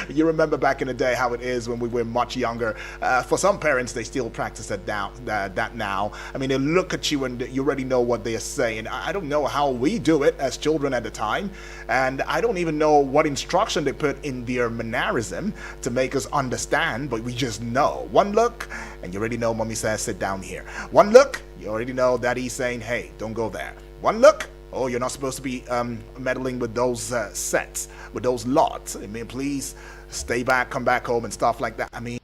You remember back in the day how it is when we were much younger. For some parents, they still practice that now. I mean, they look at you and you already know what they are saying. I don't know how we do it as children at the time, and I don't even know what instruction they put in their mannerism to make us understand, but we just know. One look, and you already know mommy says, sit down here. One look, you already know daddy's saying, hey, don't go there. One look, oh, you're not supposed to be meddling with those sets, with those lots. I mean, please stay back, come back home, and stuff like that. I mean,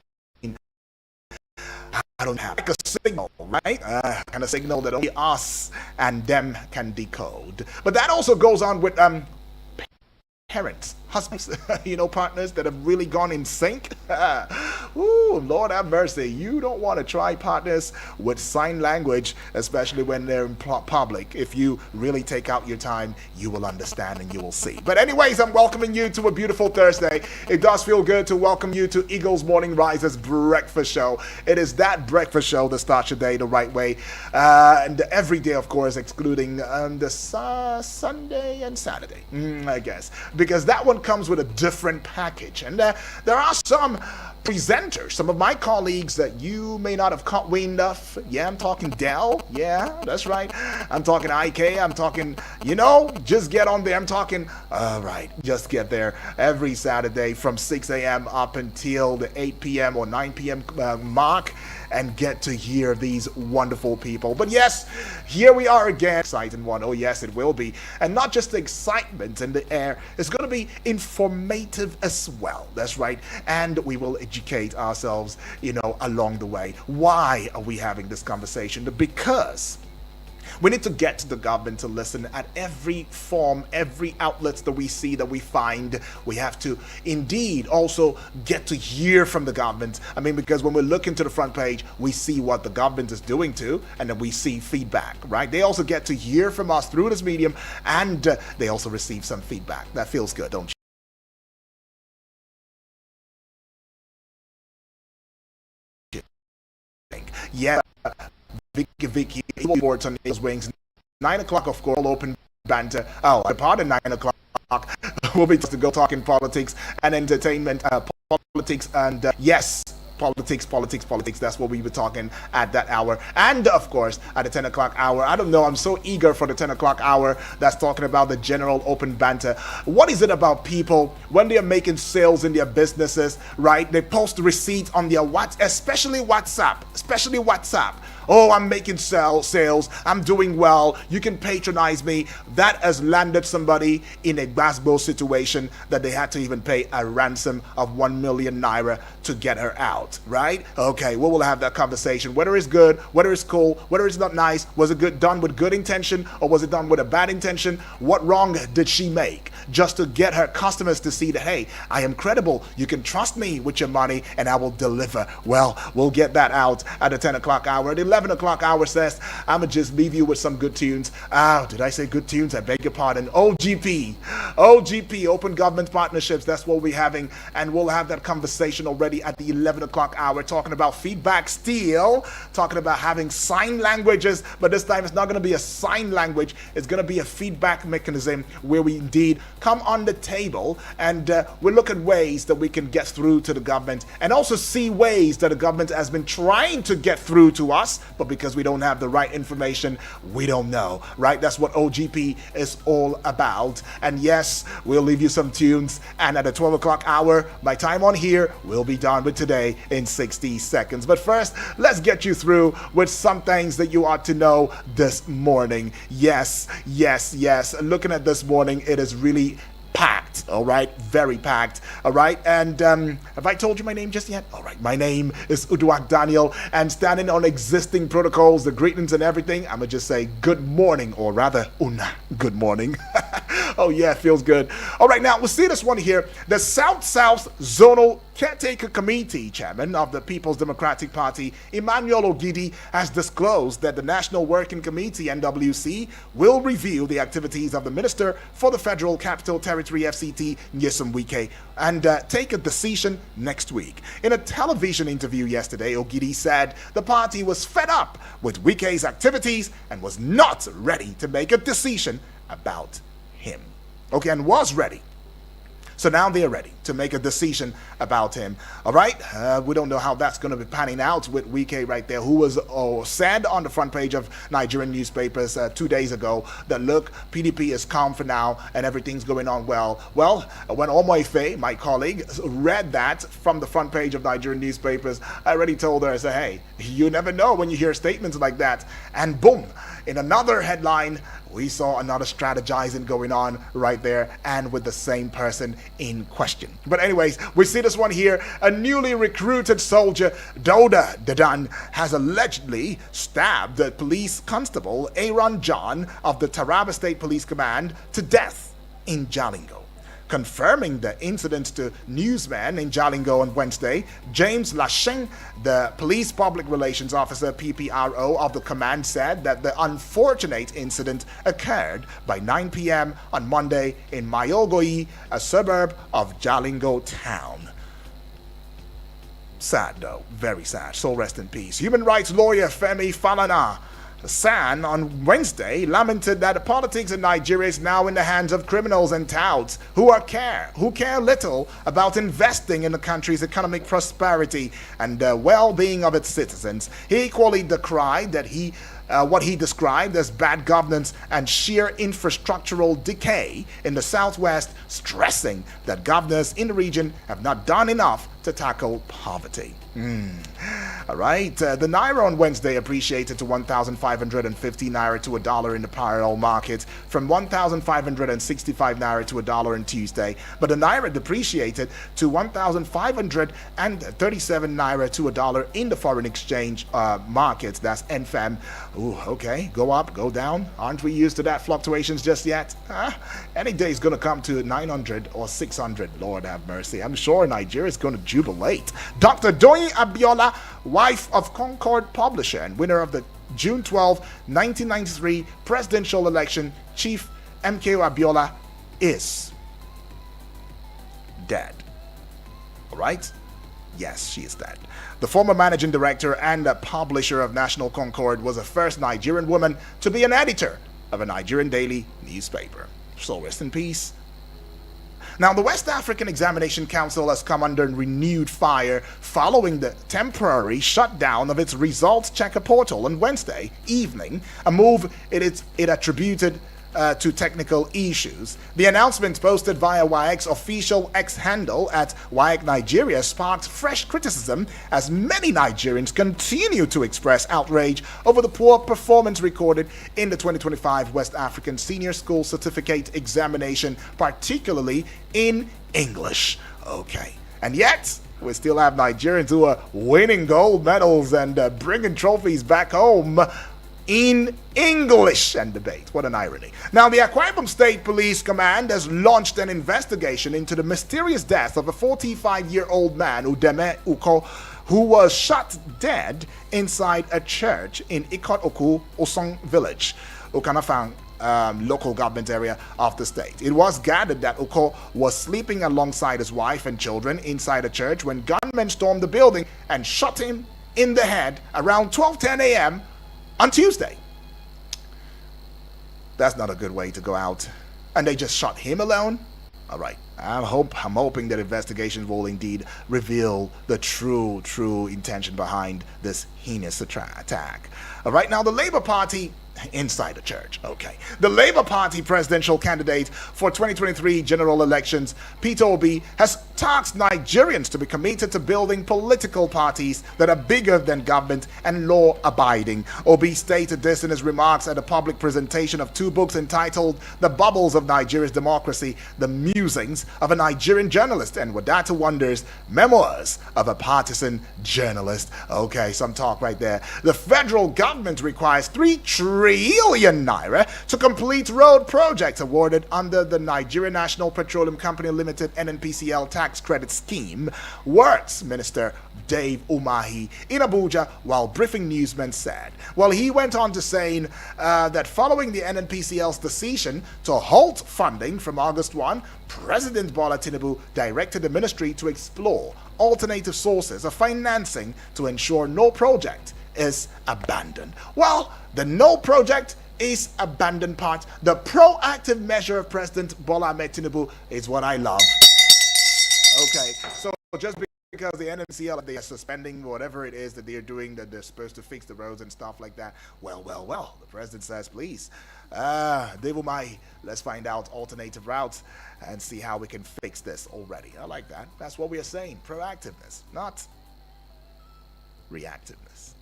I don't have like a signal, right? Kind of signal that only us and them can decode. But that also goes on with parents, husbands, partners that have really gone in sync. Ooh, Lord have mercy. You don't want to try partners with sign language, especially when they're in public. If you really take out your time, you will understand and you will see. But anyways, I'm welcoming you to a beautiful Thursday. It does feel good to welcome you to Eagles Morning Risers Breakfast Show. It is that breakfast show that starts your day the right way. And every day, of course, excluding the Sunday and Saturday, I guess. Because that one comes with a different package. And there are some presenters, some of my colleagues that you may not have caught wind of. Yeah, I'm talking Dell. Yeah, that's right. I'm talking IK. I'm talking, just get on there. I'm talking, all right, just get there every Saturday from 6 a.m. up until the 8 p.m. or 9 p.m. Mark, and get to hear these wonderful people. But yes, here we are again. Exciting one. Oh yes, it will be. And not just the excitement in the air, it's going to be informative as well. That's right. And we will educate ourselves, along the way. Why are we having this conversation? Because we need to get to the government to listen at every form, every outlet that we see, that we find. We have to indeed also get to hear from the government. I mean, because when we look into the front page, we see what the government is doing too, and then we see feedback, right? They also get to hear from us through this medium, and they also receive some feedback. That feels good, don't you think? Yeah. Vicky reports on his wings. 9 o'clock, of course, open banter. Oh, apart of 9 o'clock, we'll be to go talking politics and entertainment, politics, and yes, politics. That's what we were talking at that hour. And of course, at the 10 o'clock hour, I don't know, I'm so eager for the 10 o'clock hour that's talking about the general open banter. What is it about people when they're making sales in their businesses, right? They post receipts on their especially WhatsApp. Oh, I'm making sales. I'm doing well. You can patronize me. That has landed somebody in a Basbo situation that they had to even pay a ransom of 1 million naira to get her out, right? Okay, we will have that conversation. Whether it's good, whether it's cool, whether it's not nice, was it done with good intention or was it done with a bad intention? What wrong did she make just to get her customers to see that, hey, I am credible. You can trust me with your money and I will deliver. Well, we'll get that out at the 10 o'clock hour. At 11 o'clock hour says, I'm going to just leave you with some good tunes. Did I say good tunes? I beg your pardon. OGP, Open Government Partnerships. That's what we're having. And we'll have that conversation already at the 11 o'clock hour, talking about feedback still, talking about having sign languages, but this time it's not going to be a sign language. It's going to be a feedback mechanism where we indeed come on the table and we look at ways that we can get through to the government and also see ways that the government has been trying to get through to us, but because we don't have the right information, we don't know, right? That's what OGP is all about. And yes, we'll leave you some tunes, and at the 12 o'clock hour, my time on here, we'll be done with today in 60 seconds. But first, let's get you through with some things that you ought to know this morning. Yes. Looking at this morning, it is really packed, all right? Very packed, all right? And have I told you my name just yet? All right, my name is Uduak Daniel, and standing on existing protocols, the greetings and everything, I'm gonna just say good morning, or rather, good morning. Oh yeah, it feels good. All right, now we'll see this one here. The South-South Zonal Caretaker Committee Chairman of the People's Democratic Party, Emmanuel Ogidi, has disclosed that the National Working Committee, NWC, will review the activities of the Minister for the Federal Capital Territory, FCT, Nyesom Wike, and take a decision next week. In a television interview yesterday, Ogidi said the party was fed up with Wike's activities and was not ready to make a decision about him. Okay, and was ready. So now they are ready to make a decision about him. All right, we don't know how that's going to be panning out with Wike right there, who was said on the front page of Nigerian newspapers 2 days ago that look, PDP is calm for now and everything's going on well. Well, when Omoife, my colleague, read that from the front page of Nigerian newspapers, I already told her, I said, hey, you never know when you hear statements like that. And boom, in another headline, we saw another strategizing going on right there, and with the same person in question. But anyways, we see this one here. A newly recruited soldier, Dauda Dadan, has allegedly stabbed the police constable Aaron John of the Taraba State Police Command to death in Jalingo. Confirming the incident to newsmen in Jalingo on Wednesday, James Lasheng, the police public relations officer PPRO of the command, said that the unfortunate incident occurred by 9 p.m. on Monday in Mayogoi, a suburb of Jalingo town. Sad though, very sad. So rest in peace. Human rights lawyer Femi Falana San on Wednesday lamented that the politics in Nigeria is now in the hands of criminals and touts who care little about investing in the country's economic prosperity and the well-being of its citizens. He equally decried that what he described as bad governance and sheer infrastructural decay in the Southwest, stressing that governors in the region have not done enough to tackle poverty. All right. The Naira on Wednesday appreciated to 1,550 Naira to a dollar in the parallel market from 1,565 Naira to a dollar on Tuesday. But the Naira depreciated to 1,537 Naira to a dollar in the foreign exchange markets. That's NFM. Ooh, okay. Go up, go down. Aren't we used to that fluctuations just yet? Any day is going to come to 900 or 600. Lord have mercy. I'm sure Nigeria is going to jubilate. Dr. Doyin Abiola, wife of Concord publisher and winner of the June 12, 1993 presidential election, Chief MKO Abiola, is dead. All right? Yes, she is dead. The former managing director and publisher of National Concord was the first Nigerian woman to be an editor of a Nigerian daily newspaper. So rest in peace. Now, the West African Examination Council has come under renewed fire following the temporary shutdown of its results checker portal on Wednesday evening, a move it attributed to technical issues. The announcement posted via WAEC's official X handle at WAEC Nigeria sparked fresh criticism as many Nigerians continue to express outrage over the poor performance recorded in the 2025 West African Senior School Certificate Examination, particularly in English. Okay. And yet, we still have Nigerians who are winning gold medals and bringing trophies back home in English and debate. What an irony. Now, the Akwa Ibom State Police Command has launched an investigation into the mysterious death of a 45-year-old man, Udeme Uko, who was shot dead inside a church in Ikot Oku, Osong Village, Okanafang, local government area of the state. It was gathered that Uko was sleeping alongside his wife and children inside a church when gunmen stormed the building and shot him in the head around 12:10 a.m. on Tuesday. That's not a good way to go out. And they just shot him alone? All right. I'm hoping that investigations will indeed reveal the true intention behind this heinous attack. All right. Now, the Labour Party inside the church. Okay. The Labour Party presidential candidate for 2023 general elections, Peter Obi, has tasked Nigerians to be committed to building political parties that are bigger than government and law-abiding. Obi stated this in his remarks at a public presentation of two books entitled The Bubbles of Nigeria's Democracy, The Musings of a Nigerian Journalist, and Wadata Wonders, Memoirs of a Partisan Journalist. Okay, some talk right there. The federal government requires 3 trillion Naira to complete road projects awarded under the Nigeria National Petroleum Company Limited NNPCL tax credit scheme, words Minister Dave Umahi in Abuja while briefing newsmen said. Well, he went on to saying that following the NNPCL's decision to halt funding from August 1, President Bola Tinubu directed the ministry to explore alternative sources of financing to ensure no project is abandoned. Well, the no project is abandoned part, the proactive measure of President Bola Ahmed Tinubu, is what I love. Okay, so just because the NMCL they are suspending whatever it is that they're doing, that they're supposed to fix the roads and stuff like that. Well. The president says, please, Devil Mai, let's find out alternative routes and see how we can fix this already. I like that. That's what we are saying. Proactiveness, not reactiveness.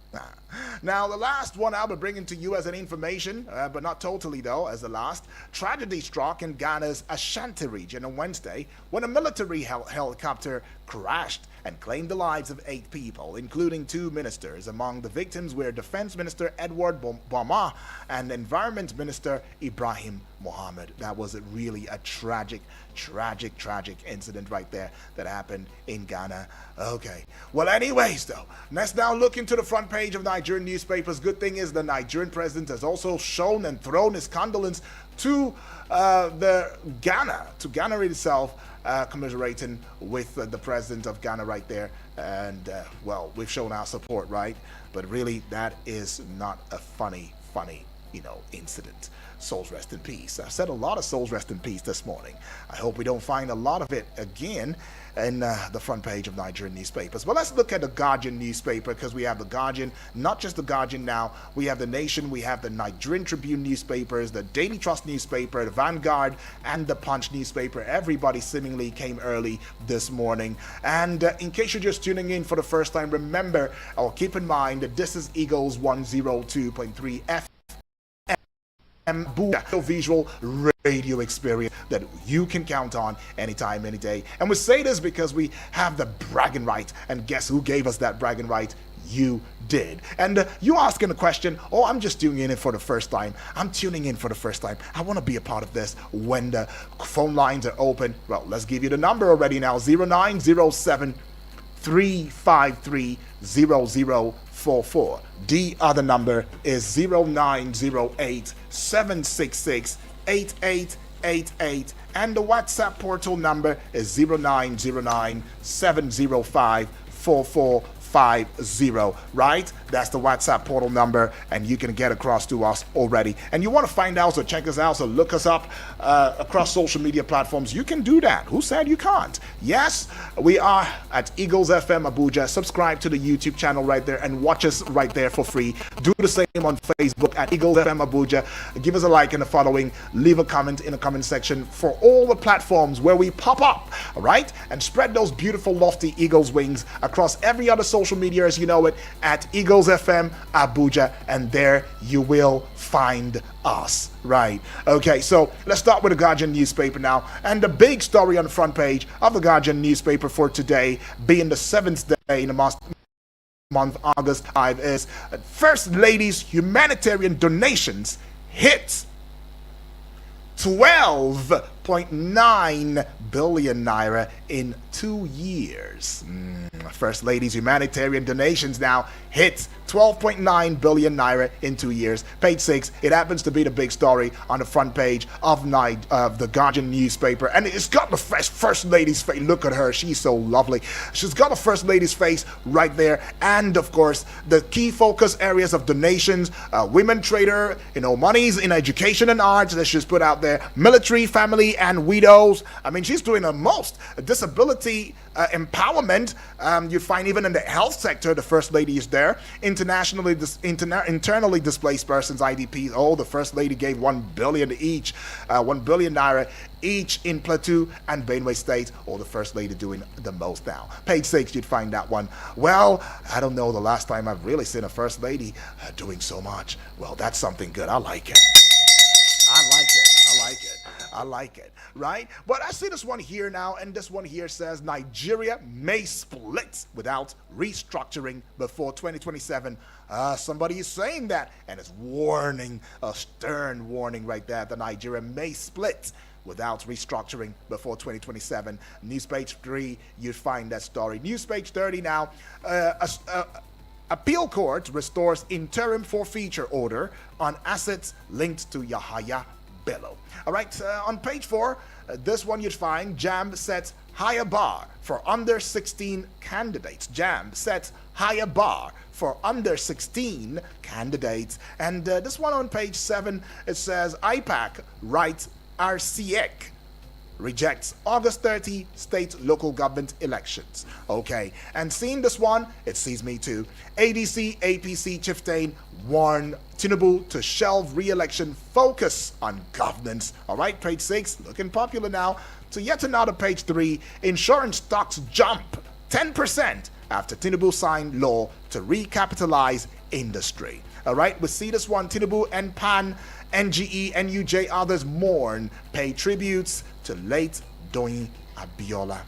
Now, the last one I'll be bringing to you as an information, but not totally though, as the last. Tragedy struck in Ghana's Ashanti region on Wednesday when a military helicopter crashed and claimed the lives of 8 people, including 2 ministers. Among the victims were Defense Minister Edward Bama and Environment Minister Ibrahim Mohammed. That was really a tragic incident right there that happened in Ghana. Okay. Well, anyways, though, let's now look into the front page of Nigerian newspapers. Good thing is the Nigerian president has also shown and thrown his condolence to Ghana itself, commiserating with the president of Ghana right there. And, well, we've shown our support, right? But really, that is not a funny, incident. Souls rest in peace. I've said a lot of souls rest in peace this morning. I hope we don't find a lot of it again in the front page of Nigerian newspapers. But let's look at the Guardian newspaper, because we have the Guardian, not just the Guardian now. We have the Nation, we have the Nigerian Tribune newspapers, the Daily Trust newspaper, the Vanguard, and the Punch newspaper. Everybody seemingly came early this morning. And in case you're just tuning in for the first time, remember, or keep in mind that this is Eagles 102.3 FM. Visual radio experience that you can count on anytime, any day. And we say this because we have the bragging right, and guess who gave us that bragging right? You did. And you asking the question, oh, I'm just tuning in for the first time. I'm tuning in for the first time. I want to be a part of this when the phone lines are open. Well, let's give you the number already now. 0907 353 0044. The other number is 0908 766 8888, and the WhatsApp portal number is 0909 705 4450, right? That's the WhatsApp portal number, and you can get across to us already. And you want to find out, so check us out, so look us up across social media platforms. You can do that. Who said you can't? Yes, we are at Eagles FM Abuja. Subscribe to the YouTube channel right there and watch us right there for free. Do the same on Facebook at Eagles FM Abuja. Give us a like and a following. Leave a comment in the comment section for all the platforms where we pop up, all right? And spread those beautiful, lofty Eagles wings across every other social media as you know it at Eagles FM Abuja, and there you will find us, right? Okay, so let's start with the Guardian newspaper now, and the big story on the front page of the Guardian newspaper for today, being the 7th day in the month August 5, is First Lady's humanitarian donations hit 12.9 billion naira in 2 years. First Lady's humanitarian donations now hit 12.9 billion naira in 2 years. Page 6, it happens to be the big story on the front page of the Guardian newspaper, and it's got the First Lady's face. Look at her, she's so lovely. She's got the First Lady's face right there, and of course the key focus areas of donations: women trader, monies in education and arts that she's put out there, military, family, and widows. I mean, she's doing the most. Disability empowerment, you find even in the health sector, the First Lady is there. Internally displaced persons, IDPs. Oh, the First Lady gave 1 billion each, 1 billion naira each in Plateau and Benue State. Oh, the First Lady doing the most now. Page 6, you'd find that one. Well, I don't know the last time I've really seen a First Lady doing so much. Well, that's something good. I like it. I like it, right? But I see this one here now, and this one here says Nigeria may split without restructuring before 2027. Somebody is saying that, and it's warning, a stern warning right there, that Nigeria may split without restructuring before 2027. News page 3, you find that story. News page 30 now, Appeal Court restores interim forfeiture order on assets linked to Yahaya Bello. All right, on page 4, this one you'd find JAMB sets higher bar for under 16 candidates. JAMB sets higher bar for under 16 candidates. And this one on page 7, it says IPAC writes RCEC rejects August 30 state local government elections. Okay, and seeing this one, it sees me too. ADC, APC chieftain warn Tinubu to shelve re-election, focus on governance. All right, page 6, looking popular now. To yet another page 3, insurance stocks jump 10% after Tinubu signed law to recapitalize industry. All right, we see this one. Tinubu, NPAN, NGE, NUJ, others mourn, pay tributes to late Doyin Abiola.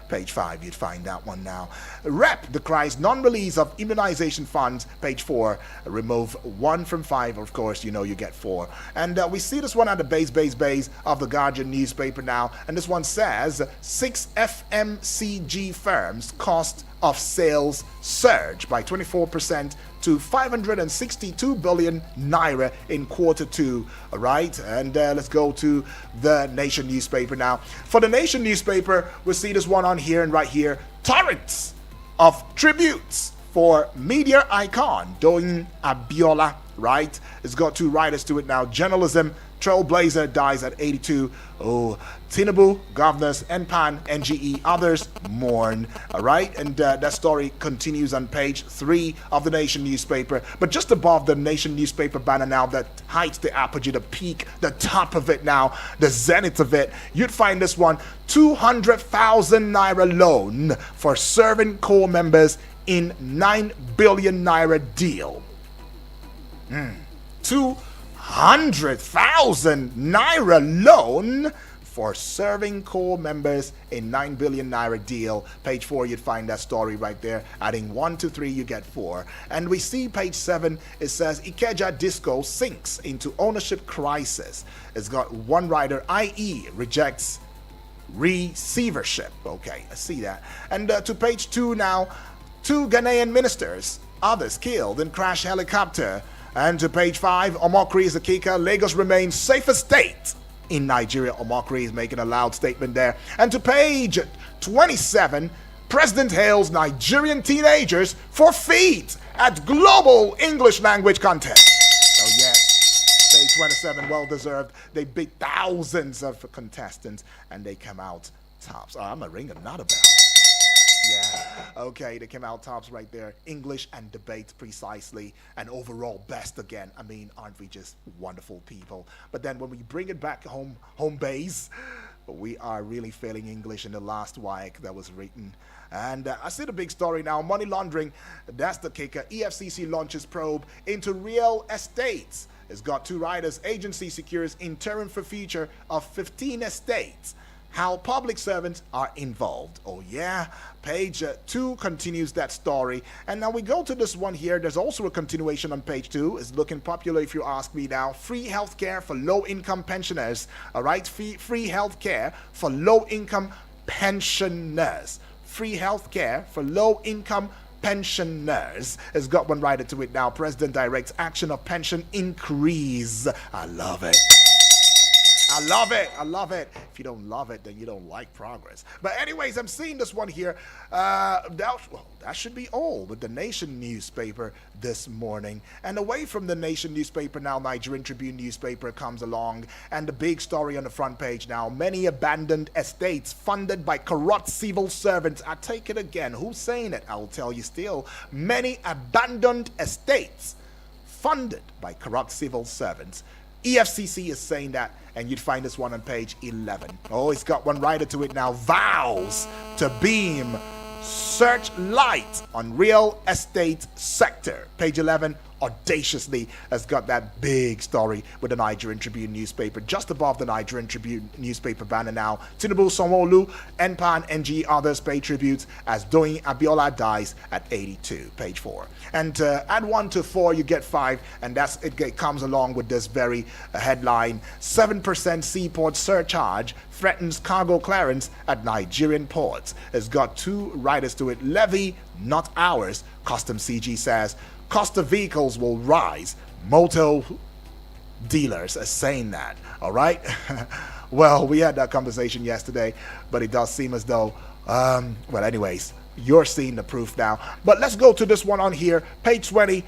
Page 5, you'd find that one now. Rep decries non-release of immunization funds. Page 4, remove 1 from 5. Of course, you know you get 4. And we see this one at the base of the Guardian newspaper now. And this one says 6 FMCG firms cost of sales surge by 24% to 562 billion naira in Q2. All right, and let's go to the Nation newspaper now. For the Nation newspaper, we'll see this one on here and right here. Torrents of tributes for media icon Doyin Abiola. Right, it's got 2 writers to it now. Journalism trailblazer dies at 82. Oh, Tinubu, governors, NPAN, NGE, others mourn. All right, and that story continues on page 3 of the Nation newspaper. But just above the Nation newspaper banner now, that heights the apogee, the peak, the top of it now, the zenith of it, you'd find this one: 200,000 naira loan for serving corps members in 9 billion naira deal. 200,000 naira loan for serving corps members in 9 billion naira deal. Page 4, you'd find that story right there. Adding 1 to 3, you get 4. And we see page 7, it says Ikeja Disco sinks into ownership crisis. It's got 1 writer, IE rejects receivership. Okay, I see that. And to page 2 now, 2 Ghanaian ministers, others killed in crash helicopter. And to page 5, Omokri is a kicker. Lagos remains safest state in Nigeria. Omokri is making a loud statement there. And to page 27, President hails Nigerian teenagers for feat at Global English Language Contest. Oh yeah, page 27, well deserved. They beat thousands of contestants and they come out tops. Oh, I'm gonna ring another bell. Yeah, okay, they came out tops right there. English and debate precisely, and overall best again. I mean, aren't we just wonderful people? But then when we bring it back home base, we are really failing English in the last WAEC that was written. And I see the big story now. Money laundering, that's the kicker. EFCC launches probe into real estates. It's got 2 writers. Agency secures interim for future of 15 estates. How public servants are involved. Oh yeah, page 2 continues that story. And now we go to this one here. There's also a continuation on page 2. It's looking popular if you ask me now. Free healthcare for low-income pensioners. All right, free healthcare for low-income pensioners. Free healthcare for low-income pensioners. Has got 1 writer to it now. President directs action of pension increase. I love it. I love it. I love it. If you don't love it, then you don't like progress. But anyways, I'm seeing this one here. That should be all with the Nation newspaper this morning. And away from the Nation newspaper now, Nigerian Tribune newspaper comes along. And the big story on the front page now. Many abandoned estates funded by corrupt civil servants. I take it again. Who's saying it? I'll tell you still. Many abandoned estates funded by corrupt civil servants. EFCC is saying that, and you'd find this one on page 11. Oh, it's got 1 writer to it now. Vows to beam searchlight on real estate sector. Page 11 audaciously has got that big story with the Nigerian Tribune newspaper. Just above the Nigerian Tribune newspaper banner now, Tinubu, Sanwo-Olu, NPAN, NG, others pay tributes as Doyin Abiola dies at 82. Page 4. And add 1 to 4, you get 5, and that's it. Comes along with this very headline: 7% seaport surcharge threatens cargo clearance at Nigerian ports. It's got 2 writers to it. Levy, not ours. Custom CG says cost of vehicles will rise. Motor dealers are saying that. All right. Well, we had that conversation yesterday, but it does seem as though, well, anyways, you're seeing the proof now. But let's go to this one on here. Page 20.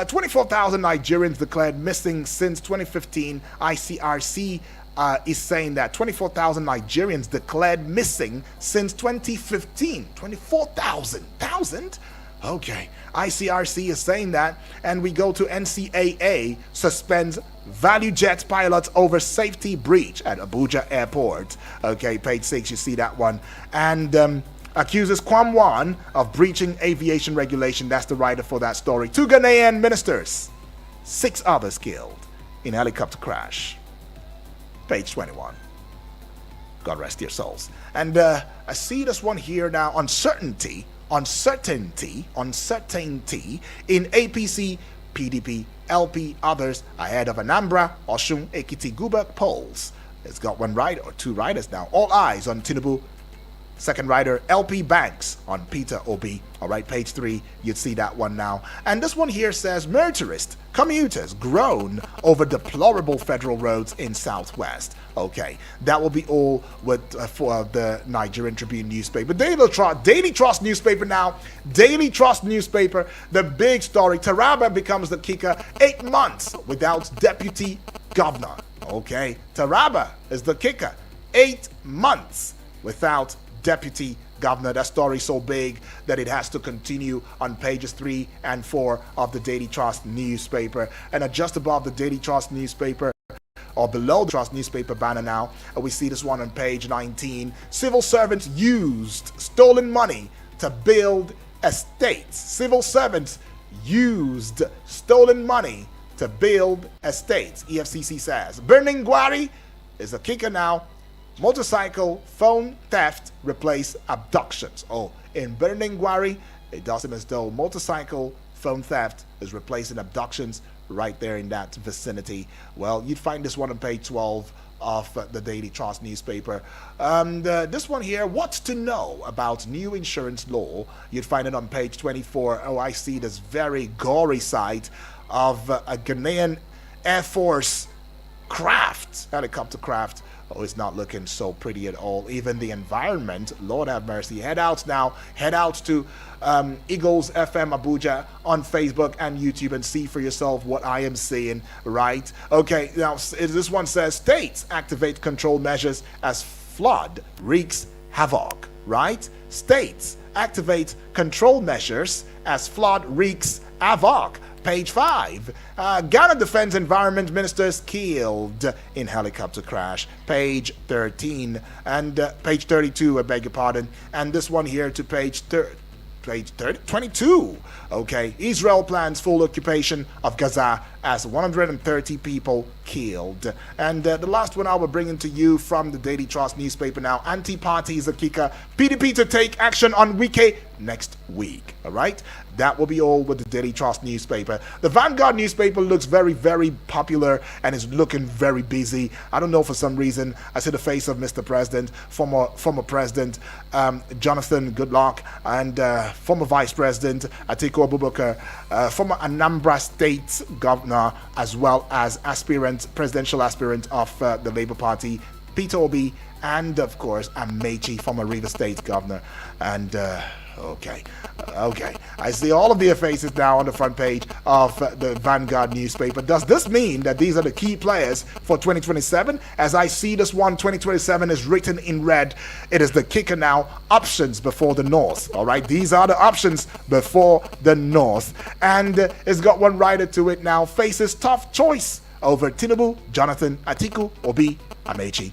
24,000 Nigerians declared missing since 2015. ICRC is saying that 24,000 Nigerians declared missing since 2015. 24,000? Okay, ICRC is saying that, and we go to NCAA suspends value jet pilots over safety breach at Abuja Airport. Okay, page 6, you see that one. And accuses Kwamwan of breaching aviation regulation. That's the writer for that story. 2 Ghanaian ministers, 6 others killed in helicopter crash. Page 21. God rest your souls. And I see this one here now. Uncertainty in APC, PDP, LP, others ahead of Anambra, Osun, Ekiti, Guba polls. It's got one writer or 2 writers now. All eyes on Tinubu. Second writer, LP Banks on Peter Obi. All right, page 3, you'd see that one now. And this one here says, motorists, commuters groan over deplorable federal roads in Southwest. Okay, that will be all with for the Nigerian Tribune newspaper. Daily Trust newspaper now. Daily Trust newspaper, the big story. Taraba becomes the kicker. 8 months without deputy governor. Okay, Taraba is the kicker. 8 months without deputy governor. That story so big that it has to continue on pages 3 and 4 of the Daily Trust newspaper. And just above the Daily Trust newspaper, or below the Trust newspaper banner now, we see this one on page 19. Civil servants used stolen money to build estates. Civil servants used stolen money to build estates, EFCC says. Burning Gwari is the kicker now. Motorcycle phone theft replace abductions. Oh, in Burning Gwari, it does seem as though motorcycle phone theft is replacing abductions right there in that vicinity. Well, you'd find this one on page 12 of the Daily Trust newspaper. This one here, what's to know about new insurance law? You'd find it on page 24. Oh, I see this very gory sight of a Ghanaian Air Force craft, helicopter craft. Oh, it's not looking so pretty at all. Even the environment, Lord have mercy. Head out now. Head out to Eagles FM Abuja on Facebook and YouTube and see for yourself what I am seeing, right? Okay, now this one says, states activate control measures as flood wreaks havoc, right? States activate control measures as flood wreaks havoc. Page 5, Ghana Defense Environment Ministers killed in helicopter crash. Page 13 and page 32, I beg your pardon. And this one here to page 22. Okay, Israel plans full occupation of Gaza as 130 people killed. And the last one I will bring into you from the Daily Trust newspaper now. Anti-party is a kicker. PDP to take action on Wike next week. All right, that will be all with the Daily Trust newspaper. The Vanguard newspaper looks very, very popular and is looking very busy. I don't know, for some reason I see the face of Mr. President, former President Jonathan Goodluck, and former Vice President Atiku Abubakar, former Anambra State Governor, as well as presidential aspirant of the Labour Party, Peter Obi, and of course Amechi, former Rivers State Governor. And okay, I see all of their faces now on the front page of the Vanguard newspaper. Does this mean that these are the key players for 2027? As I see this one, 2027 is written in red. It is the kicker now. Options before the North. All right, these are the options before the North. And it's got one writer to it now. Faces tough choice over Tinubu, Jonathan, Atiku, Obi, Amechi.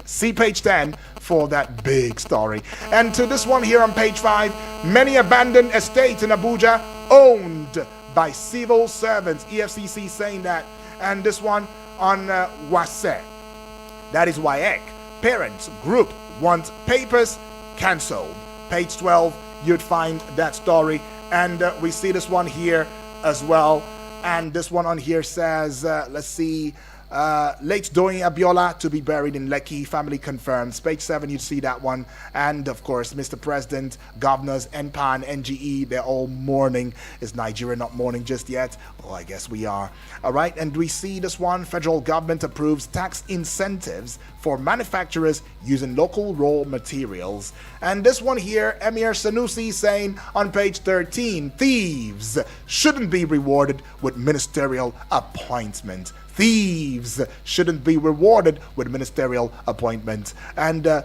See page 10 for that big story. And to this one here on page 5, many abandoned estates in Abuja owned by civil servants. EFCC saying that. And this one on WASE. That is WAEC. Parents group want papers cancelled. Page 12, you'd find that story. And we see this one here as well. And this one on here says, let's see, late Doyin Abiola to be buried in Lekki, family confirms. Page 7, you see that one. And of course, Mr. President, governors, NPAN, NGE, they're all mourning. Is Nigeria not mourning just yet? Oh, I guess we are. All right, and we see this one. Federal government approves tax incentives for manufacturers using local raw materials. And this one here, Emir Sanusi saying on page 13, thieves shouldn't be rewarded with ministerial appointment. thieves shouldn't be rewarded with ministerial appointments. And to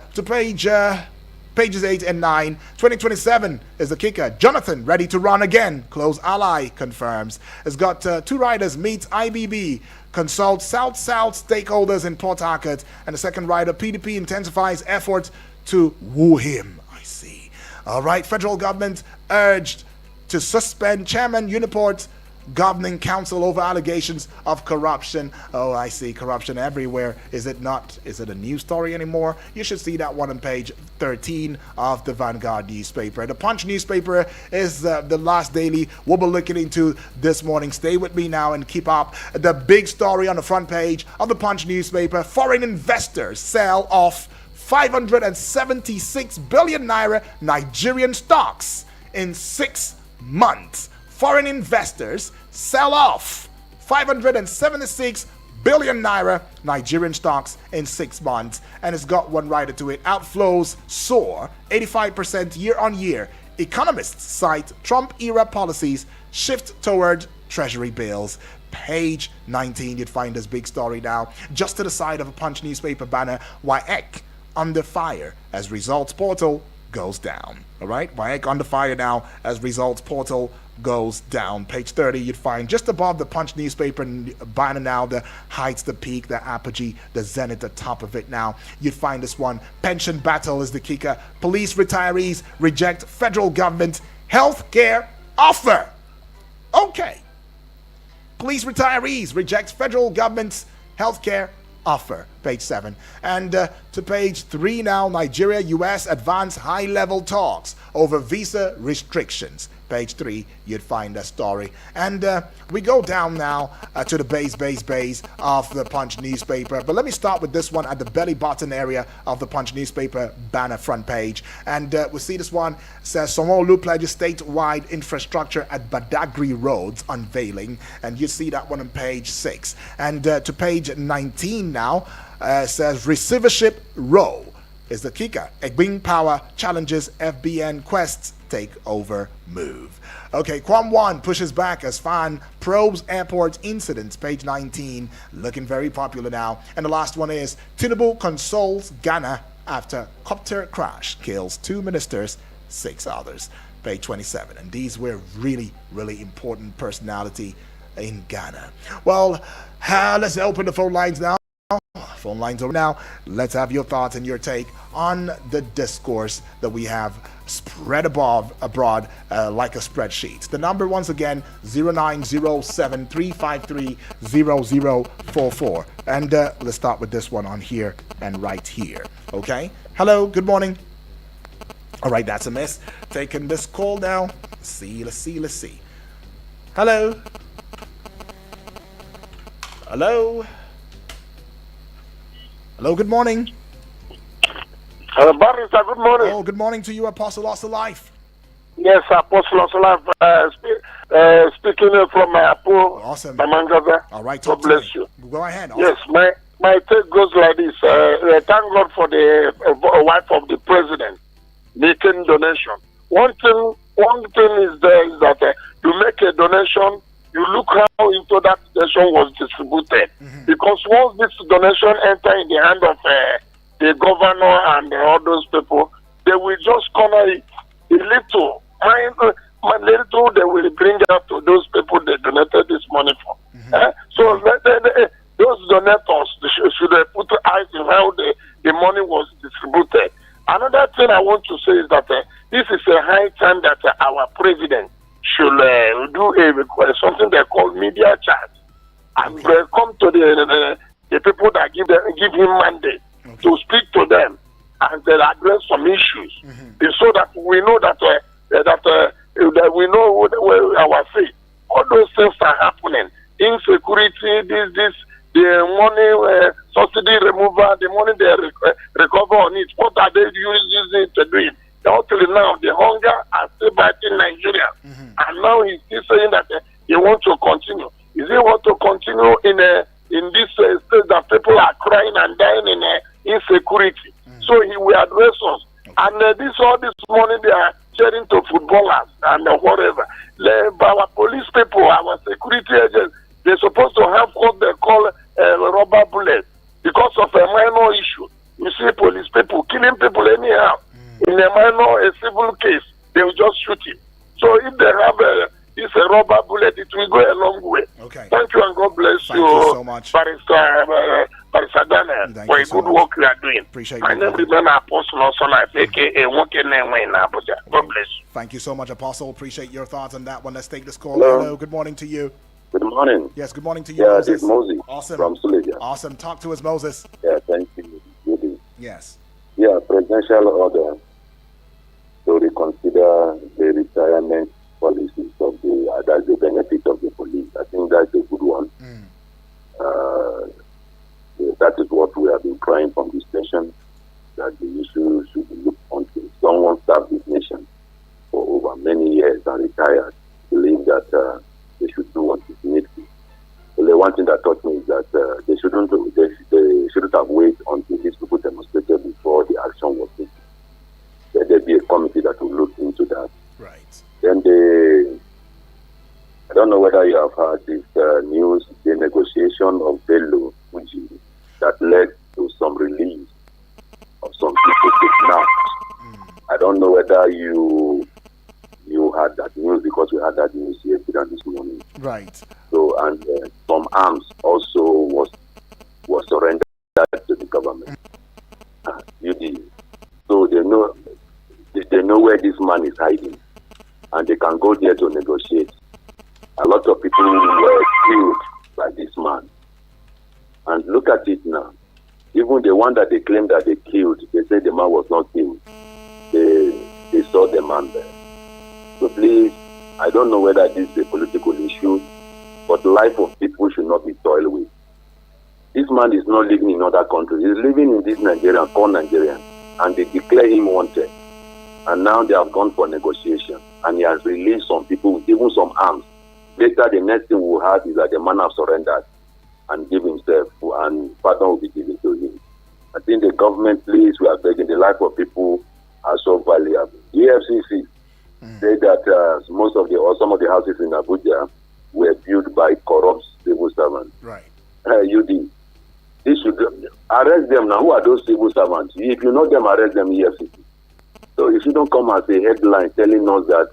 pages 8 and 9, 2027 is the kicker. Jonathan ready to run again. Close ally confirms. Has got 2 riders meet IBB. Consult South-South stakeholders in Port Harcourt. And the second rider, PDP intensifies efforts to woo him. I see. All right, federal government urged to suspend Chairman Uniport Governing Council over allegations of corruption. Oh, I see corruption everywhere. Is it not? Is it a news story anymore? You should see that one on page 13 of the Vanguard newspaper. The Punch newspaper is the last daily we'll be looking into this morning. Stay with me now and keep up. The big story on the front page of the Punch newspaper: foreign investors sell off 576 billion naira Nigerian stocks in 6 months. Foreign investors sell off 576 billion naira Nigerian stocks in 6 months, and it's got one rider to it. Outflows soar 85% year on year. Economists cite Trump-era policies shift toward treasury bills. Page 19, you'd find this big story now. Just to the side of a Punch newspaper banner, WAEC under fire as results portal goes down. All right, WAEC under fire now as results portal goes down. Page 30, you'd find just above the Punch newspaper banner now, the heights, the peak, the apogee, the zenith, the top of it now. You'd find this one: pension battle is the kicker. Police retirees reject federal government health care offer. Okay. Police retirees reject federal government's health care offer. Page 7. And to page 3 now, Nigeria, US advance high-level talks over visa restrictions. Page 3, you'd find a story. And we go down now to the base of the Punch newspaper. But let me start with this one at the belly button area of the Punch newspaper banner front page. And we see this one says Sanwo-Olu pledges statewide infrastructure at Badagry roads unveiling. And you see that one on page 6. And to page 19 now, says receivership row is the kicker. Egbin Power challenges FBN Quest's takeover move. Okay, Kwam1 pushes back as fan probes airport incidents. Page 19, looking very popular now. And the last one is Tinubu consoles Ghana after copter crash kills 2 ministers, 6 others. Page 27. And these were really, really important personality in Ghana. Well, let's open the phone lines now. Phone lines over now. Let's have your thoughts and your take on the discourse that we have spread abroad like a spreadsheet. The number once again 0907-353-0044. And let's start with this one on here and right here. Okay. Hello. Good morning. All right, that's a miss. Taking this call now. Let's see. Hello. Hello, good morning. Hello, Barrister, good morning. Oh, good morning to you, Apostle Osalife. Yes, Apostle Osalife, speaking from Apo. Awesome. All right, God bless you. Go ahead. Awesome. Yes, my take goes like this. Thank God for the wife of the president making donation. One thing is there is that you make a donation, you look how into that donation was distributed. Mm-hmm. Because once this donation enter in the hand of the governor and all those people, they will just corner it a little. Little they will bring it up to those people they donated this money for. Mm-hmm. So those donators should put eyes in how the money was distributed. Another thing I want to say is that this is a high time that our president should do something they call media chat and come to the people that give him mandate to speak to them and then address some issues, so that we know that we know where our faith. All those things are happening. Insecurity, the money subsidy removal, the money they recover on it. What are they using it to do it? Until now, the hunger are still biting Nigeria. And now he's still saying that he wants to continue. Is he want to continue in this state that people are crying and dying in insecurity? So he will address us. And all this money they are sharing to footballers and whatever. Our police people, our security agents, They're supposed to have what they call a rubber bullet because of a minor issue. You see police people killing people anyhow. In a minor, a civil case, they will just shoot him. So if they have a rubber bullet, it will go a long way. Okay. Thank you and God bless Thank you so much. Barrister Daniel, for a good work you are doing. Appreciate My name is Apostle Osona, aka Walking Away in Abuja. God bless you. Thank you so much, Apostle. Appreciate your thoughts on that one. Let's take this call. Hello. Hello. Good morning to you. Good morning. Yes, good morning to you, Yeah, Moses. this is Moses Awesome. from Suleja. Awesome. Talk to us, Moses. Yeah, thank you. Really. Yes. Yeah, presidential order to reconsider the retirement policies of that's the benefit of the police. I think that's a good one. That is what we have been trying from this station, that the issue should be looked onto. Someone served this nation for over many years and retired. Believe that they should do what is needful. The one thing that taught me is that they shouldn't have waited until these people demonstrated before the action was taken. Let there be a committee that will look into that. Right. Then I don't know whether you have heard this news, the negotiation of Bello Fuji that led to some release of some people kidnapped. I don't know whether you had that news, because we had that news yesterday and this morning. Right. So, and some arms also was surrendered to the government. So they know where this man is hiding, and they can go there to negotiate. A lot of people were killed by this man. And look at it now. Even the one that they claimed that they killed, they said the man was not killed. They saw the man there. So please, I don't know whether this is a political issue, but the life of people should not be toiled with. This man is not living in other countries. He's living in this Nigeria, called Nigerian, and they declare him wanted. And now they have gone for negotiation, and he has released some people with even some arms. Later, the next thing we'll have is that the man has surrendered and give himself, and pardon will be given to him. I think the government, please, we are begging, the life of people are so valuable. EFCC said that most of some of the houses in Abuja were built by corrupt civil servants. Right. UD. They should arrest them now. Who are those civil servants? If you know them, arrest them EFCC. So if you don't come as a headline telling us that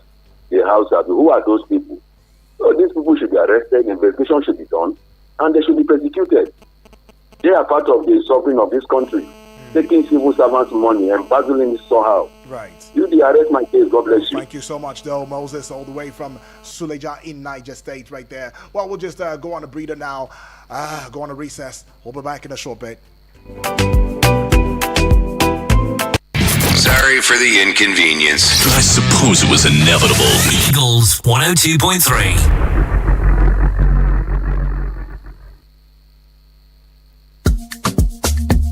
the house are, who are those people? So these people should be arrested, investigation should be done, and they should be persecuted. They are part of the suffering of this country, taking civil servants' money, embezzling somehow. Right. You arrest my case. God bless you. Thank you so much, though, Moses, all the way from Suleja in Niger State right there. Well, we'll just go on a breather now, go on a recess. We'll be back in a short bit. Sorry for the inconvenience. I suppose it was inevitable. Eagles 102.3.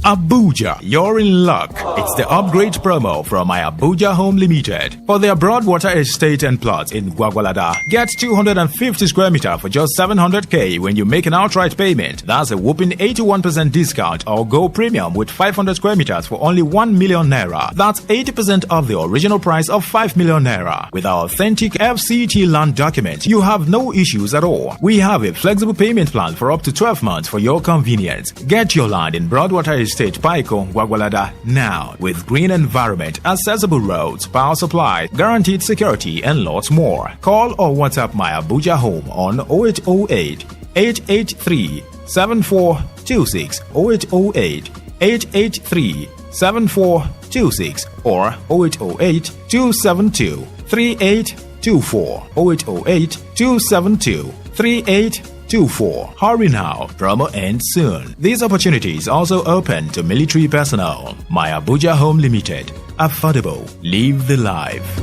Abuja, you're in luck. It's the upgrade promo from my Abuja Home Limited. For their Broadwater estate and plots in Gwagwalada, get 250 square meter for just 700k when you make an outright payment. That's a whopping 81% discount, or go premium with 500 square meters for only 1 million naira. That's 80% of the original price of 5 million naira. With our authentic FCT land document, you have no issues at all. We have a flexible payment plan for up to 12 months for your convenience. Get your land in Broadwater Estate, Paiko, Gwagwalada now, with green environment, accessible roads, power supply, guaranteed security, and lots more. Call or WhatsApp my Abuja Home on 0808 883 7426, 0808 883 7426, or 0808 272 3824, 0808 272 3824. Hurry now, promo ends soon. This opportunity is also open to military personnel. My Abuja Home Limited. Affordable. Live the life.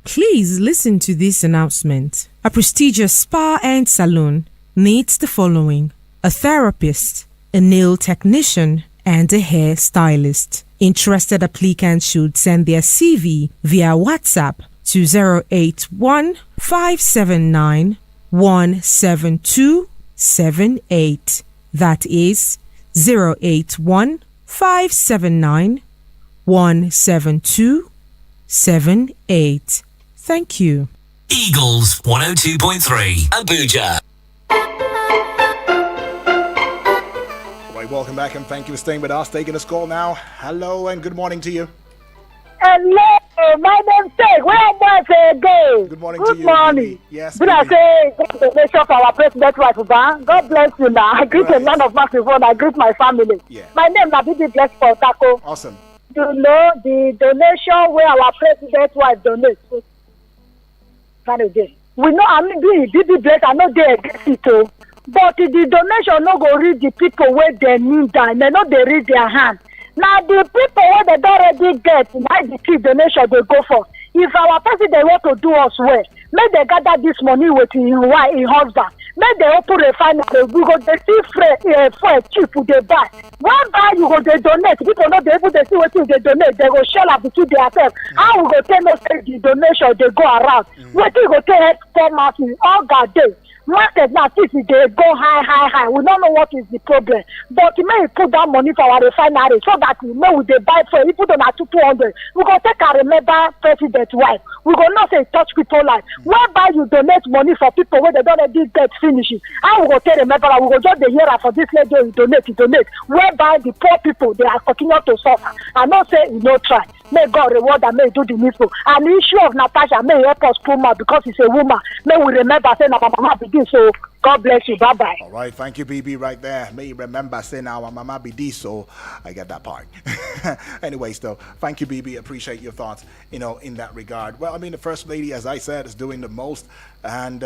Please listen to this announcement. A prestigious spa and salon needs the following: a therapist, a nail technician, and a hair stylist. Interested applicants should send their CV via WhatsApp to 081 579 17278. That is 081 579 17278. Thank you. Eagles 102.3 Abuja. right, welcome back and thank you for staying with us. Taking this call now. Hello and good morning to you. Hello, my name is Teg. Where am I again? Good morning Good to you. morning. Bibi. Yes. Good I Bibi. say, congratulations for our president, wife, God bless you now. I greet a man of massive one. I greet my family. Yeah. My name is Bibi Bless for Taco. Awesome. You know, the donation where our president wife donates. We know, I mean, Bibi Bless, I know they against it too. But the donation no go reach the people where they need that. They know they reach their hand. Now the people where they don't already get, now the key donation they go for. If our president want to do us well, may they gather this money with his wife, his husband. May they open refinery. We go they see fuel cheap they buy. One buy you go they donate. People not they able to see what they donate. They go share up between themselves. How we go tell no say the donation they go around. What you go tell help farmers all that day. Market now since they go high. We don't know what is the problem. But may we put that money for our refinery so that we know we they buy for it, put on at 200. We go take and remember president wife. We go not say touch people life. Whereby you donate money for people where they don't already get finishing. I will go tell remember we go just the hear for this lady you donate. Whereby the poor people they are continue to suffer. I not say you no try. May God reward and may do the needful. And the issue of Natasha may help us pull her because she's a woman. May we remember saying our mama be this. So God bless you. Bye bye. All right, thank you, BB, right there. May you remember saying our mama be this, so I get that part. Anyways, though, thank you, BB. Appreciate your thoughts, in that regard. Well, I mean, the First Lady, as I said, is doing the most, and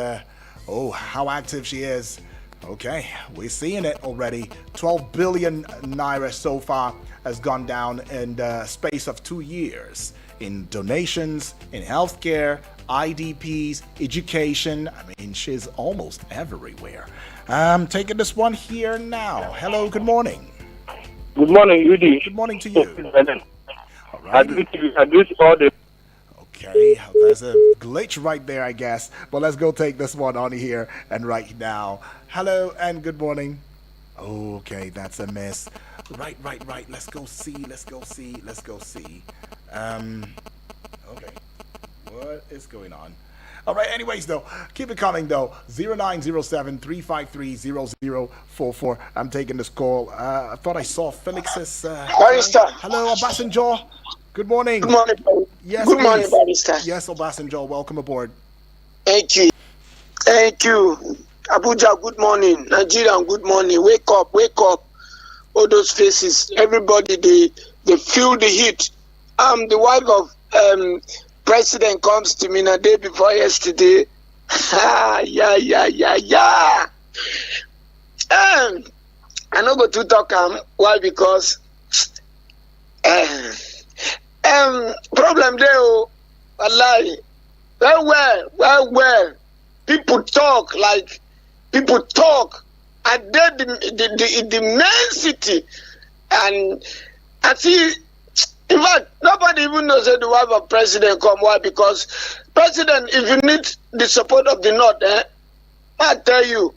how active she is. Okay, we're seeing it already. 12 billion naira so far has gone down in the space of 2 years in donations, in healthcare, IDPs, education. I mean, she's almost everywhere. I'm taking this one here now. Hello, good morning. Good morning, Udi. Good morning to you. All I right. greet all the. Okay, there's a glitch right there, I guess. But let's go take this one on here and right now. Hello and good morning. Okay, that's a miss. Right. Let's go see. Okay. What is going on? All right, anyways, though, keep it coming, though. 0907-353-0044. I'm taking this call. I thought I saw Felix's... Barrister. Hello, Obasanjo. Good morning. Good morning. Yes, Good morning, please. Barrister. Yes, Obasanjo, welcome aboard. Thank you. Abuja, good morning. Nigeria, good morning. Wake up. All those faces. Everybody, they feel the heat. The wife of president comes to me a day before yesterday. Yeah. I no go to talk why because problem there wallahi well people talk and then the main city and I see. In fact, nobody even knows that the wife of president come. Why? Because president, if you need the support of the North, I tell you,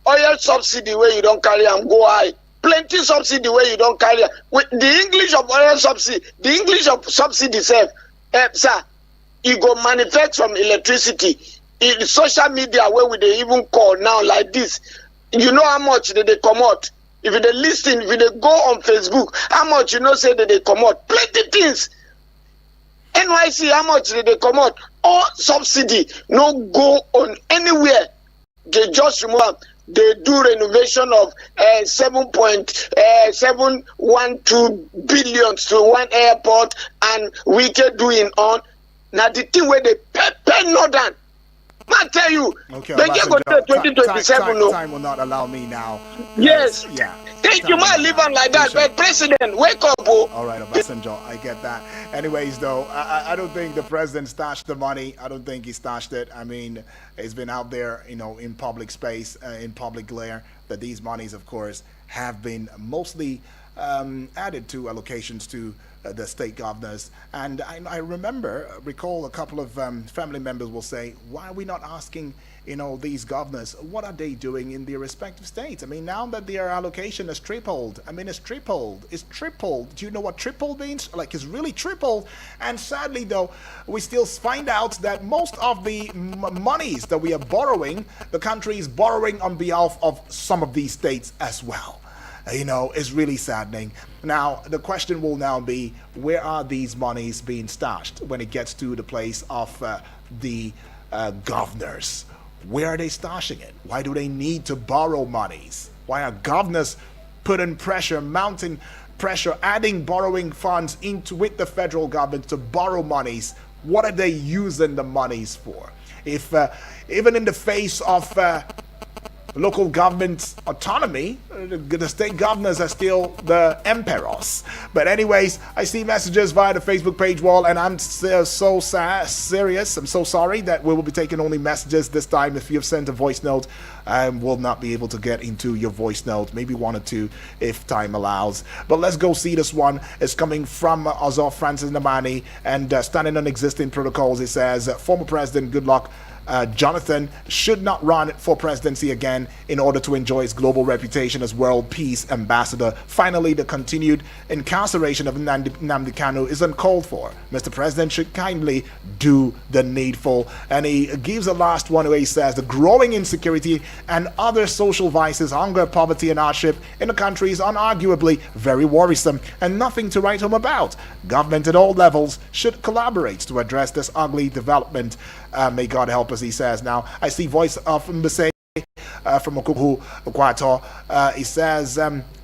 oil subsidy where you don't carry and go high. Plenty subsidy where you don't carry. With the English of oil subsidy, the English of subsidy sir, you go manufacture from electricity. In social media where we they even call now like this, you know how much they come out. If they listen, if they go on Facebook, how much say that they come out? Plenty things. NYC, how much did they come out? All subsidy, no go on anywhere. They just remove them. They do renovation of 7.712 billion to one airport and we can doing on. Now the thing where they pay Northern. I tell you, Okay, they get go to 2027. No, time will not allow me now. yes. Yeah. Thank you, man. Live on like that. Appreciate But president, wake up, oh. All right, Obasanjo, I get that. Anyways, though, I don't think the president stashed the money. I don't think he stashed it. I mean, it's been out there, in public space, in public glare, that these monies, of course, have been mostly added to allocations to the state governors. And I recall a couple of family members will say, why are we not asking, these governors, what are they doing in their respective states? I mean, now that their allocation is tripled, it's tripled. Do you know what tripled means? Like, it's really tripled. And sadly, though, we still find out that most of the monies that we are borrowing, the country is borrowing on behalf of some of these states as well. is really saddening. Now, the question will now be, where are these monies being stashed when it gets to the place of the governors? Where are they stashing it? Why do they need to borrow monies? Why are governors putting pressure, mounting pressure, adding borrowing funds into with the federal government to borrow monies? What are they using the monies for? If even in the face of local government autonomy, the state governors are still the emperors. But anyways, I see messages via the Facebook page wall, and I'm so serious. I'm so sorry that we will be taking only messages this time. If you've sent a voice note, I will not be able to get into your voice note. Maybe one or two if time allows. But let's go see this one. It's coming from Azov Francis Namani, and standing on existing protocols, it says, former President Goodluck Jonathan should not run for presidency again in order to enjoy his global reputation as world peace ambassador. Finally, the continued incarceration of Nnamdi Kanu is uncalled for. Mr. President should kindly do the needful. And he gives a last one where he says the growing insecurity and other social vices, hunger, poverty, and hardship in the country is unarguably very worrisome and nothing to write home about. Government at all levels should collaborate to address this ugly development. May God help us, he says. Now, I see voice of Mbese from Okuhu Kwato. He says,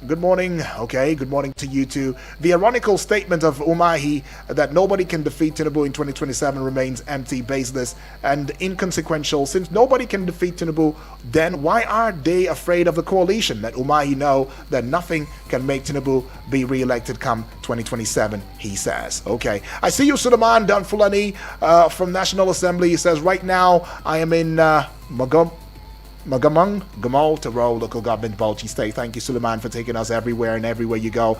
good morning. Okay, good morning to you too. The ironical statement of Umahi that nobody can defeat Tinubu in 2027 remains empty, baseless, and inconsequential. Since nobody can defeat Tinubu, then why are they afraid of the coalition? Let Umahi know that nothing can make Tinubu be re-elected come 2027, he says. Okay, I see you, Suleiman Danfulani from National Assembly. He says, right now I am in Magamang, Gamal, Taro, local government, Bauchi State. Thank you, Suleiman, for taking us everywhere and everywhere you go.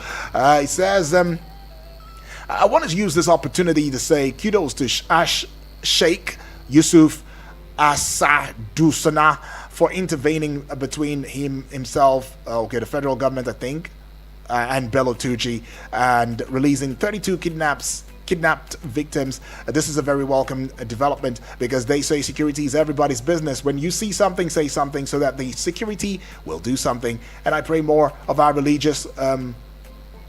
He says, I wanted to use this opportunity to say kudos to Sheikh Yusuf Asadusana for intervening between himself, the federal government, I think, and Bello Tucci, and releasing 32 kidnapped victims. This is a very welcome development because they say security is everybody's business. When you see something, say something so that the security will do something. And I pray more of our religious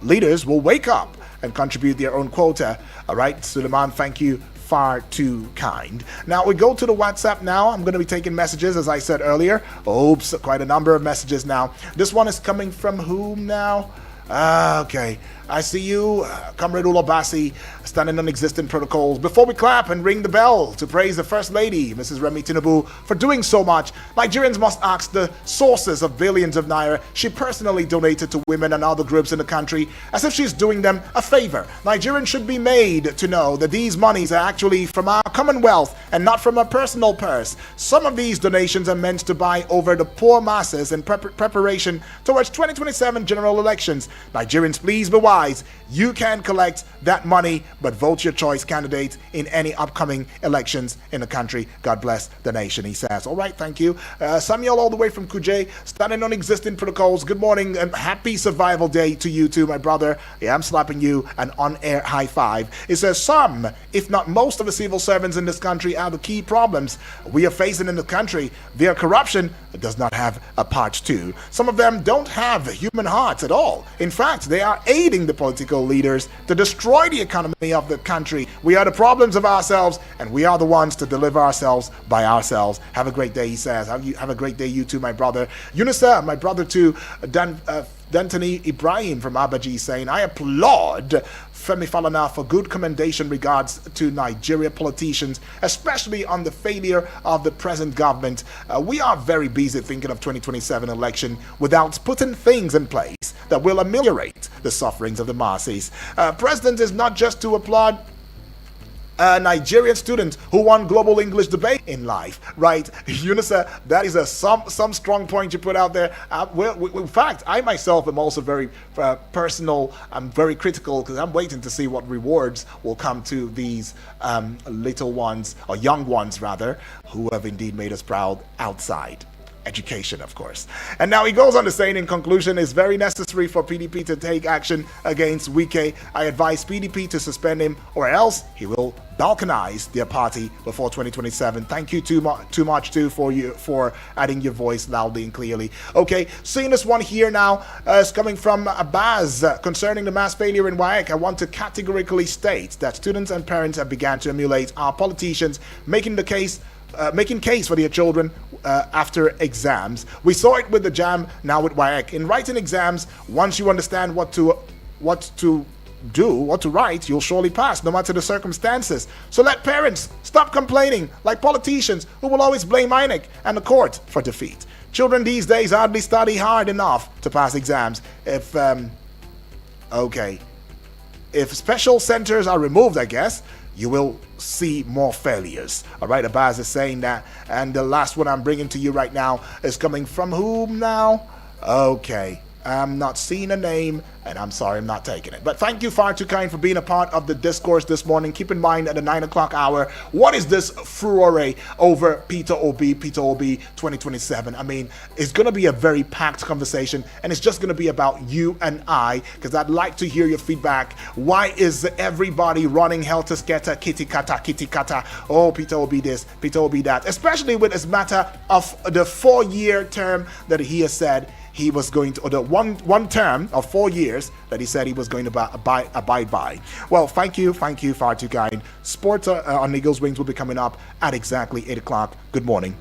leaders will wake up and contribute their own quota. All right, Suleiman, thank you. Far too kind. Now we go to the WhatsApp now. I'm going to be taking messages as I said earlier. Oops, quite a number of messages now. This one is coming from whom now? Okay, I see you, Comrade Ulabasi, standing on existing protocols. Before we clap and ring the bell to praise the First Lady, Mrs. Remi Tinubu, for doing so much, Nigerians must ask the sources of billions of naira she personally donated to women and other groups in the country, as if she's doing them a favor. Nigerians should be made to know that these monies are actually from our commonwealth and not from a personal purse. Some of these donations are meant to buy over the poor masses in preparation towards 2027 general elections. Nigerians, please be wise. You can collect that money, but vote your choice candidate in any upcoming elections in the country. God bless the nation, he says. All right, thank you. Samuel, all the way from Kuje, standing on existing protocols. Good morning and happy survival day to you too, my brother. Yeah, I'm slapping you an on-air high five. It says some, if not most of the civil servants in this country are the key problems we are facing in the country. Their corruption does not have a part two. Some of them don't have human hearts at all. In fact, they are aiding the political leaders to destroy the economy of the country. We are the problems of ourselves, and we are the ones to deliver ourselves by ourselves. Have a great day, he says. Have a great day, you too, my brother. Unisa, my brother too, Dantony Ibrahim from Abaji, saying, I applaud Femi Falana for good commendation regards to Nigeria politicians, especially on the failure of the present government. We are very busy thinking of 2027 election without putting things in place that will ameliorate the sufferings of the masses. President is not just to applaud a Nigerian student who won global English debate in life, right? Unisa, that is some strong point you put out there. In fact, I myself am also very personal. I'm very critical because I'm waiting to see what rewards will come to these little ones, or young ones rather, who have indeed made us proud outside education, of course. And now he goes on to say, in conclusion, it's very necessary for PDP to take action against Wike. I advise PDP to suspend him, or else he will balkanize their party before 2027. Thank you too much too for adding your voice loudly and clearly. Okay, seeing this one here now is coming from Abaz concerning the mass failure in WAEC. I want to categorically state that students and parents have begun to emulate our politicians, making case for their children after exams. We saw it with the JAM, now with WAEC. In writing exams, once you understand what to write, you'll surely pass, no matter the circumstances. So let parents stop complaining like politicians who will always blame INEC and the court for defeat. Children these days hardly study hard enough to pass exams. If special centers are removed, I guess, you will see more failures. All right, Abaz is saying that. And the last one I'm bringing to you right now is coming from whom now? Okay, I'm not seeing a name, and I'm sorry I'm not taking it. But thank you, Far Too Kind, for being a part of the discourse this morning. Keep in mind at the 9 o'clock hour, what is this furore over Peter Obi 2027? I mean, it's going to be a very packed conversation, and it's just going to be about you and I, because I'd like to hear your feedback. Why is everybody running helter-skelter, kitty-kata? Oh, Peter Obi this, Peter Obi that, especially with this matter of the 4-year term that he has said he was going to, or the one term of 4 years that he said he was going to abide by. Well, thank you, Far Too Kind. Sports on Eagles Wings will be coming up at exactly 8 o'clock. Good morning.